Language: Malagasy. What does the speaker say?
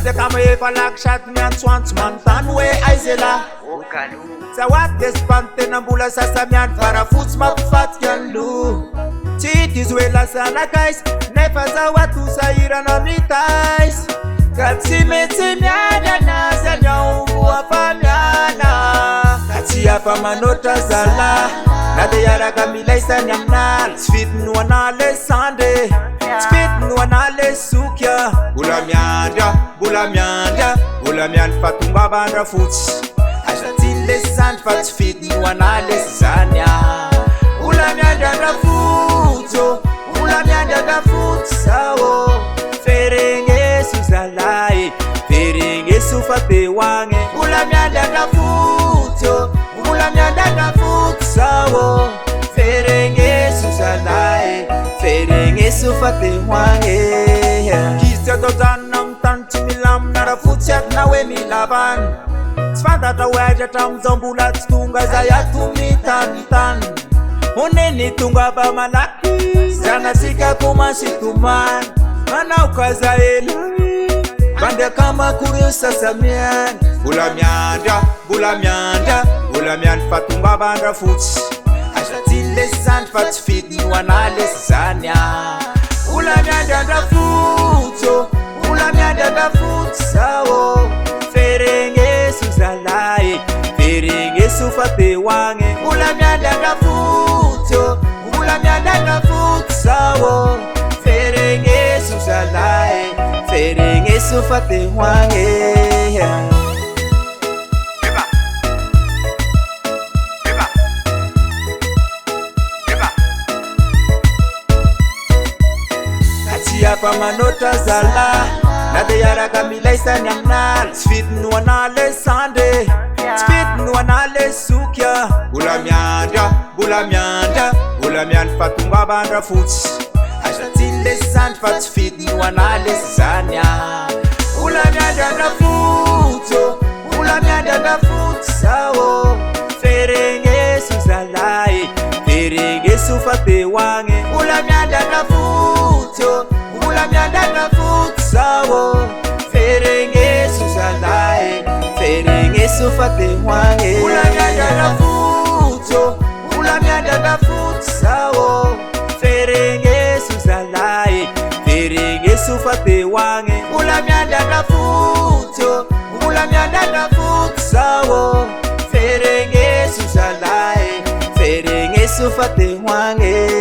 Ande kama efa lakshat miantso antso manontany hoe aiza lahy Zawady despante nambola sasa miandry varafotsy mampifatika ny lo Tsy diso hoe lasanakaizy nefa zawady tosahirana mitaisy Ka tsy mety miala anazy any ao afamiana Ka tsy afa manoatra zala Na de iaraka milaisany amin'ala Tsy vidy no an'ala sande Tsy vidy no an'ala sokya Mbola miandra, mbola miandra Mbola miandry fatombavandra fotsy Azatiny le sandry fa tsy vidy no an'ala zany Mbola miandra andra fotsy Mbola miandra andra fotsy sao Fereng'eso zalahy Fereng'eso fa behoagny Mbola miandra andra fotsy Mbola miandra andra fotsy sao Fereng'eso zalahy Fereng'eso fa behoagny Kizy atao janona amin'ny tany tsy milamina raha fotsy ary na hoe milavany Tsy fantatra hoe aiza hatramin'izao mbola tsy tonga zay ato mitanytany Oneny tonga ava malaky Zanasika komansy tomany Manao kaza ela Bandy akamakory sasamiany Mbola miandra, mbola miandra Mbola miandry fatombavandra fotsy Azatiny le sandry fa tsy vidy no an'ala zany Mbola miandra andra fotsy Mbola miandra andra fotsy sao Fereng'eso zalahy Fereng'eso fa behoagny Mbola miandra andra fotsy Mbola miandra andra fotsy sao Fereng'eso zalahy Fereng'eso fa behoagny Tsy afa manoatra zala Na de iaraka milaisany amin'ala Tsy vidy no an'ala sande Tsy vidy no an'ala sokya Mbola miandra, mbola miandra Mbola miandry fatombavandra fotsy Azatiny le sandry fa tsy vidy no an'ala zany Mbola miandra andra fotsy Mbola miandra andra fotsy sao Fereng'eso zalahy Fereng'eso fa behoagny Mbola miandra andra fotsy Mbola miandra andra fotsy sao Fereng'eso zalahy Fereng'eso fa behoagny Mbola miandra andra fotsy Mbola miandra andra fotsy sao Fereng'eso zalahy Fereng'eso fa behoagny Mbola miandra andra fotsy Mbola miandra andra fotsy sao Fereng'eso zalahy Fereng'eso fa behoagny